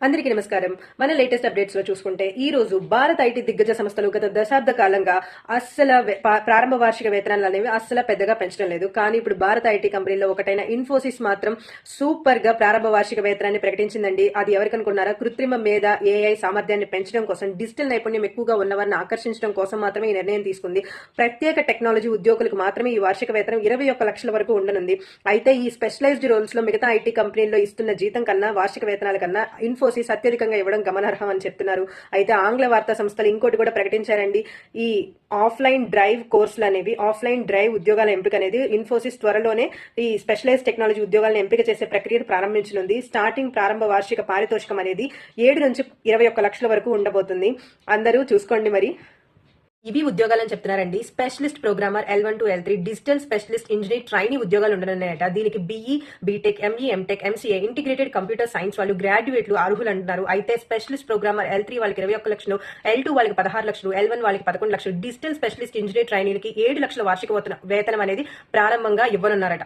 అందరికీ నమస్కారం. మన లేటెస్ట్ అప్డేట్స్ లో చూసుకుంటే ఈ రోజు భారత ఐటీ దిగ్గజ సంస్థలు గత దశాబ్ద కాలంగా అస్సలు ప్రారంభ వార్షిక వేతనాలు అనేవి అస్సలు పెద్దగా పెంచడం లేదు. కానీ ఇప్పుడు భారత ఐటీ కంపెనీలో ఒకటైన ఇన్ఫోసిస్ మాత్రం సూపర్ గా ప్రారంభ వార్షిక వేతనాన్ని ప్రకటించిందండి. అది ఎవరికనుకున్నారా? కృత్రిమ మేధ ఏఐ సామర్థ్యాన్ని పెంచడం కోసం, డిజిటల్ నైపుణ్యం ఎక్కువగా ఉన్నవారిని ఆకర్షించడం కోసం మాత్రమే ఈ నిర్ణయం తీసుకుంది. ప్రత్యేక టెక్నాలజీ ఉద్యోగులకు మాత్రమే ఈ వార్షిక వేతనం 21 లక్షల వరకు ఉండనుంది. అయితే ఈ స్పెషలైజ్డ్ రోల్స్ లో మిగతా ఐటీ కంపెనీల్లో ఇస్తున్న జీతం కన్నా, వార్షిక వేతనాల కన్నా ఇన్ఫోసిస్ అత్యధికంగా ఇవ్వడం గమనార్హం అని చెప్తున్నారు. అయితే ఆంగ్ల వార్తా సంస్థలు ఇంకోటి కూడా ప్రకటించారండి. ఈ ఆఫ్లైన్ డ్రైవ్ కోర్సులు అనేవి, ఆఫ్లైన్ డ్రైవ్ ఉద్యోగాల ఎంపిక అనేది ఇన్ఫోసిస్ త్వరలోనే ఈ స్పెషలైజ్ టెక్నాలజీ ఉద్యోగాలను ఎంపిక చేసే ప్రక్రియను ప్రారంభించనుంది. స్టార్టింగ్ ప్రారంభ వార్షిక పారితోషికం అనేది 7 నుంచి 21 లక్షల వరకు ఉండబోతుంది. అందరూ చూసుకోండి. మరి ఇవి ఉద్యోగాలని చెప్తున్నారండి. Specialist programmer L1 to L3, digital specialist engineer trainee ఉద్యోగాలు ఉండనున్నాయట. దీనికి BE, BTech, ME, MTech, MCA, integrated computer science వాళ్ళు గ్రాడ్యుయేట్లు అర్హులు అంటున్నారు. అయితే స్పెషలిస్ట్ ప్రోగ్రామర్ L3 వాళ్ళకి 21 లక్షలు, L2 వాళ్ళకి 16 లక్షలు, L1 వాళ్ళకి 11 లక్షలు, డిజిటల్ స్పెషలిస్ట్ ఇంజనీర్ ట్రైనీలకి 7 లక్షల వార్షిక వేతనం అనేది ప్రారంభంగా ఇవ్వనున్నారట.